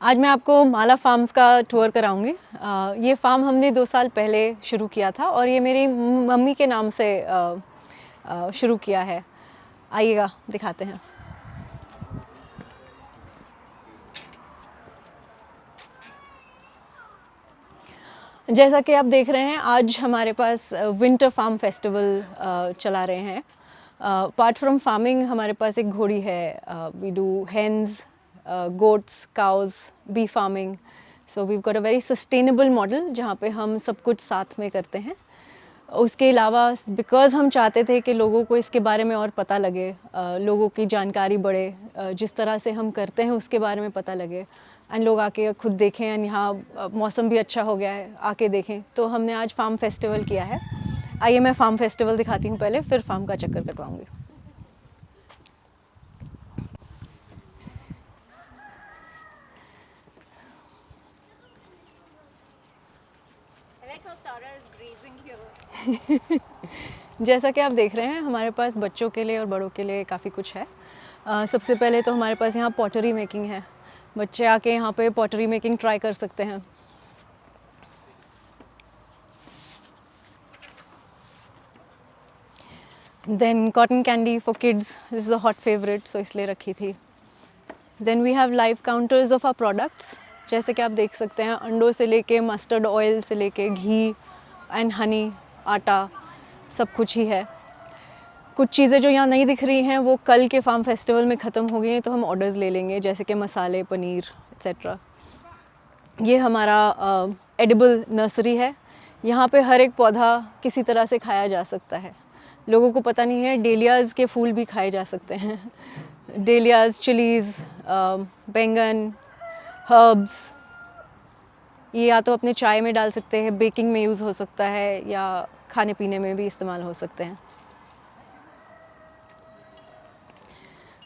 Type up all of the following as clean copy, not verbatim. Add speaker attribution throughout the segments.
Speaker 1: आज मैं आपको माला फार्म्स का टूर कराऊंगी। ये फार्म हमने 2 साल पहले शुरू किया था और ये मेरी मम्मी के नाम से शुरू किया है। आइएगा दिखाते हैं। जैसा कि आप देख रहे हैं, आज हमारे पास विंटर फार्म फेस्टिवल चला रहे हैं। अपार्ट फ्रॉम फार्मिंग हमारे पास एक घोड़ी है। We do hens, goats, cows, bee farming. So we got a very sustainable model जहाँ पे हम सब कुछ साथ में करते हैं। उसके अलावा बिकॉज़ हम चाहते थे कि लोगों को इसके बारे में और पता लगे, लोगों की जानकारी बढ़े, जिस तरह से हम करते हैं उसके बारे में पता लगे एंड लोग आके खुद देखें। एंड यहाँ मौसम भी अच्छा हो गया है, आके देखें। तो हमने आज फार्म फेस्टिवल किया है। आइए मैं फार्म फेस्टिवल दिखाती हूँ पहले, फिर फार्म का चक्कर करवाऊँगी। जैसा कि आप देख रहे हैं, हमारे पास बच्चों के लिए और बड़ों के लिए काफ़ी कुछ है। सबसे पहले तो हमारे पास यहाँ पॉटरी मेकिंग है। बच्चे आके यहाँ पे पॉटरी मेकिंग ट्राई कर सकते हैं। Then cotton candy for kids, this is a hot favourite, so इसलिए रखी थी। Then we have live counters of our products. जैसे कि आप देख सकते हैं, अंडों से लेके मस्टर्ड ऑयल से लेके घी एंड हनी, आटा, सब कुछ ही है। कुछ चीज़ें जो यहाँ नहीं दिख रही हैं वो कल के फार्म फेस्टिवल में ख़त्म हो गई हैं, तो हम ऑर्डर्स ले लेंगे, जैसे कि मसाले, पनीर एक्सेट्रा। ये हमारा एडिबल नर्सरी है। यहाँ पे हर एक पौधा किसी तरह से खाया जा सकता है। लोगों को पता नहीं है, डेलियाज़ के फूल भी खाए जा सकते हैं। डेलियाज़, चिलीज़, बैंगन, हर्ब्स, ये या तो अपने चाय में डाल सकते हैं, बेकिंग में यूज़ हो सकता है, या खाने पीने में भी इस्तेमाल हो सकते हैं।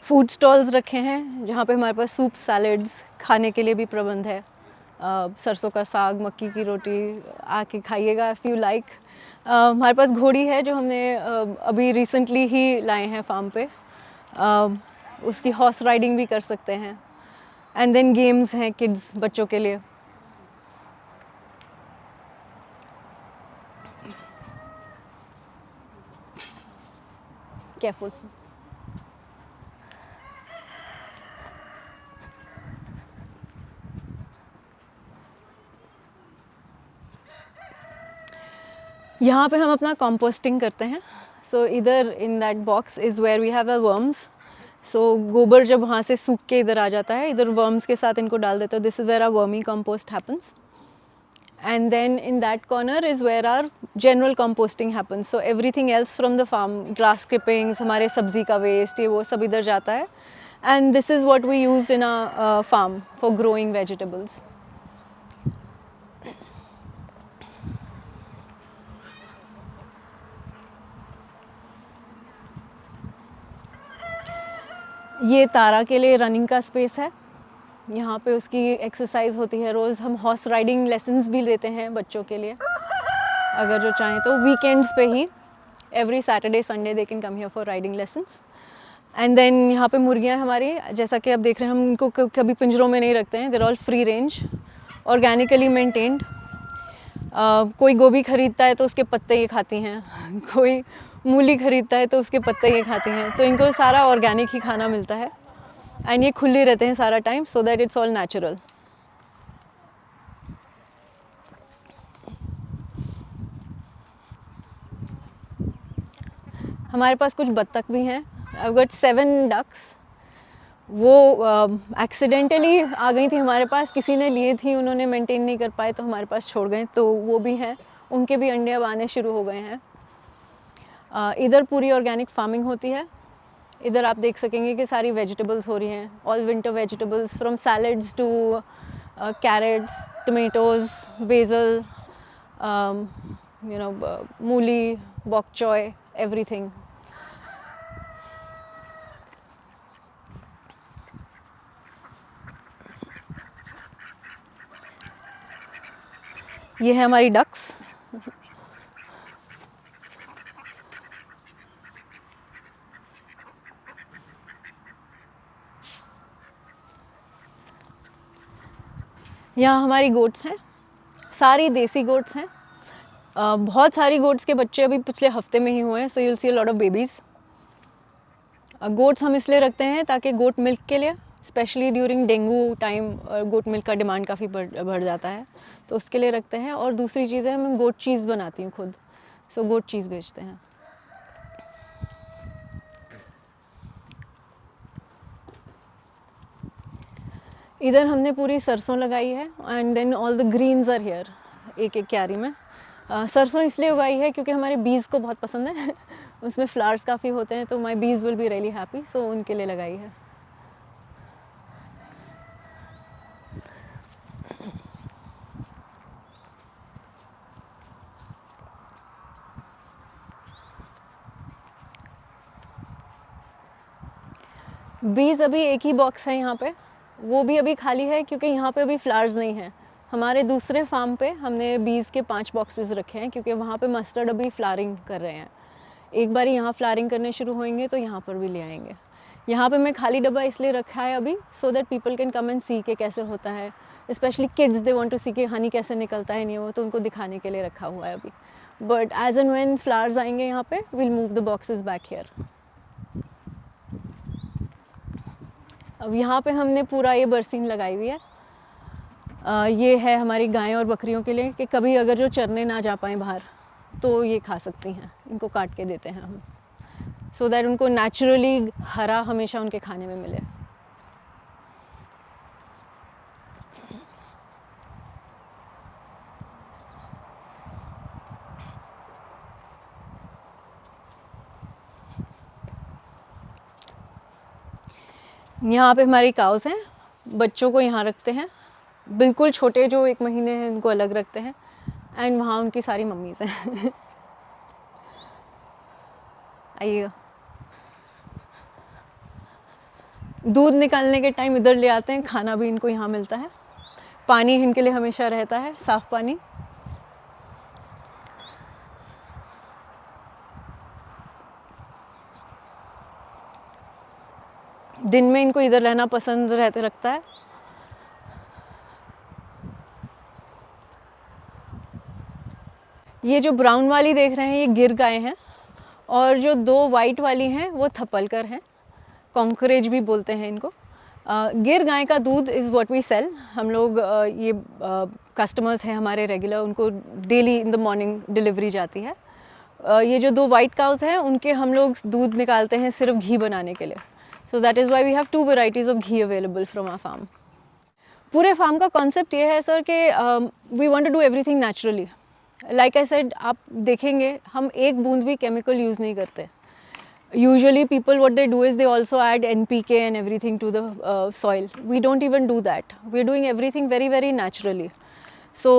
Speaker 1: फूड स्टॉल्स रखे हैं जहाँ पे हमारे पास सूप, सैलड्स, खाने के लिए भी प्रबंध है। सरसों का साग, मक्की की रोटी, आके खाइएगा इफ़ यू लाइक। हमारे पास घोड़ी है जो हमने अभी रिसेंटली ही लाए हैं फार्म पे। उसकी हॉर्स राइडिंग भी कर सकते हैं। एंड देन गेम्स हैं किड्स, बच्चों के लिए। केयरफुल। यहाँ पे हम अपना कंपोस्टिंग करते हैं। सो इधर in that box is where we have a worms. So गोबर जब वहाँ से सूख के इधर आ जाता है, इधर वर्म्स के साथ इनको डाल देते हो। This is where our vermicompost happens. And then in that corner is where our general composting happens. So everything else from the farm, grass clippings, हमारे सब्जी का waste, ये वो सब इधर जाता है. And this is what we used in our farm for growing vegetables. ये तारा के लिए रनिंग का स्पेस है। यहाँ पे उसकी एक्सरसाइज होती है रोज़। हम हॉर्स राइडिंग लेसन्स भी देते हैं बच्चों के लिए, अगर जो चाहें तो वीकेंड्स पे ही। Every Saturday Sunday they can come here for riding lessons. And then यहाँ पे मुर्गियाँ हमारी, जैसा कि आप देख रहे हैं, हम इनको कभी पिंजरों में नहीं रखते हैं। They're all free range, organically maintained. कोई गोभी खरीदता है तो उसके पत्ते ये खाती हैं, कोई मूली खरीदता है तो उसके पत्ते ये खाती हैं। तो इनको सारा ऑर्गेनिक ही खाना मिलता है। एंड ये खुले रहते हैं सारा time, so that it's all natural. हमारे पास कुछ बत्तख भी हैं। I've got 7 ducks। वो एक्सीडेंटली आ गई थी हमारे पास, किसी ने लिए थी, उन्होंने मेंटेन नहीं कर पाए तो हमारे पास छोड़ गए। तो वो भी हैं, उनके भी अंडे अब आने शुरू हो गए हैं। इधर पूरी ऑर्गेनिक फार्मिंग होती है। इधर आप देख सकेंगे कि सारी वेजिटेबल्स हो रही हैं, all winter vegetables, from salads to carrots, tomatoes, basil, मूली, बॉक चॉय, एवरीथिंग। ये है हमारी डक्स। यहाँ हमारी गोट्स हैं, सारी देसी गोट्स हैं। बहुत सारी गोट्स के बच्चे अभी पिछले हफ्ते में ही हुए हैं, so you will see a lot of babies. Goats हम इसलिए रखते हैं ताकि गोट मिल्क के लिए, specially during dengue time goat milk का डिमांड काफ़ी बढ़ जाता है, तो उसके लिए रखते हैं। और दूसरी चीज़ है, मैं गोट चीज़ बनाती हूँ खुद, सो गोट चीज़ बेचते हैं। इधर हमने पूरी सरसों लगाई है and then all the greens are here, एक एक क्यारी में। सरसों इसलिए उगाई है क्योंकि हमारे बीज को बहुत पसंद है उसमें फ्लावर्स काफ़ी होते हैं, तो माई बीज विल बी रियली हैप्पी, सो उनके लिए लगाई है। बीज अभी एक ही बॉक्स है यहाँ पे, वो भी अभी खाली है क्योंकि यहाँ पे अभी फ्लावर्स नहीं हैं। हमारे दूसरे फार्म पे हमने बीज के 5 बॉक्सेस रखे हैं क्योंकि वहाँ पे मस्टर्ड अभी फ्लावरिंग कर रहे हैं। एक बार यहाँ फ्लावरिंग करने शुरू होंगे तो यहाँ पर भी ले आएंगे। यहाँ पे मैं खाली डब्बा इसलिए रखा है अभी, so that people can come and see के कैसे होता है, specially kids they want to see के हनी कैसे निकलता है, नहीं वो तो उनको दिखाने के लिए रखा हुआ है अभी। But as and when flowers आएंगे यहाँ पे, will move the boxes back here. अब यहाँ पे हमने पूरा ये बरसीन लगाई हुई है। ये है हमारी गायें और बकरियों के लिए कि कभी अगर जो चरने ना जा पाएँ बाहर तो ये खा सकती हैं, इनको काट के देते हैं हम, सो दैट उनको नेचुरली हरा हमेशा उनके खाने में मिले। यहाँ पे हमारी काउस हैं, बच्चों को यहाँ रखते हैं, बिल्कुल छोटे जो 1 महीने हैं उनको अलग रखते हैं, एंड वहाँ उनकी सारी मम्मीज़ हैं आइएगा। दूध निकालने के टाइम इधर ले आते हैं, खाना भी इनको यहाँ मिलता है, पानी इनके लिए हमेशा रहता है, साफ़ पानी। दिन में इनको इधर रहना पसंद रखता है। ये जो ब्राउन वाली देख रहे हैं ये गिर गाय हैं, और जो 2 वाइट वाली हैं वो थपलकर हैं, कॉन्करेज भी बोलते हैं इनको। गिर गाय का दूध इज़ व्हाट वी सेल। हम लोग ये कस्टमर्स हैं हमारे रेगुलर, उनको daily in the morning delivery जाती है। ये जो 2 वाइट काउस हैं उनके हम लोग दूध निकालते हैं सिर्फ घी बनाने के लिए, so that is why we have 2 varieties of ghee available from our farm. पूरे फार्म का कॉन्सेप्ट ये है सर कि we want to do everything naturally. Like I said, आप देखेंगे हम एक बूंद भी केमिकल यूज़ नहीं करते। Usually people what they do is they also add NPK and everything to the soil. We don't even do that. We're doing everything very very naturally. So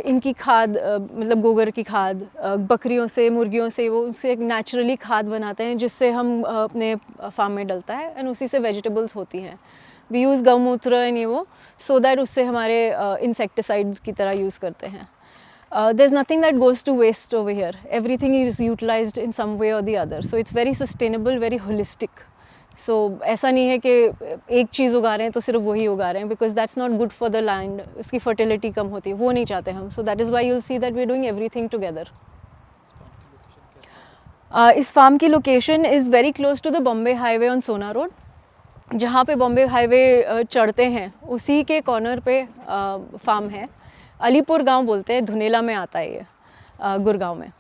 Speaker 1: इनकी खाद मतलब गोबर की खाद बकरियों से मुर्गियों से वो उससे एक नेचुरली खाद बनाते हैं जिससे हम अपने फार्म में डलता है, एंड उसी से वेजिटेबल्स होती हैं। वी यूज़ गौमूत्र एंड ये वो, सो दैट उससे हमारे इंसेक्टिसाइड की तरह यूज़ करते हैं। There's nothing that goes to waste over here. Everything is utilized in some way or the other. So it's very sustainable, very holistic. So ऐसा नहीं है कि एक चीज़ उगा रहे हैं तो सिर्फ वही उगा रहे हैं, because that's not good for the land. उसकी fertility कम होती है, वो नहीं चाहते हम. So that is why you'll see that we're doing everything together. इस फार्म की location is very close to the Bombay highway on Sona road. जहाँ पे बॉम्बे हाईवे चढ़ते हैं उसी के कॉर्नर पे फार्म है। अलीपुर गांव बोलते हैं, धुनेला में आता है ये, गुड़गांव में।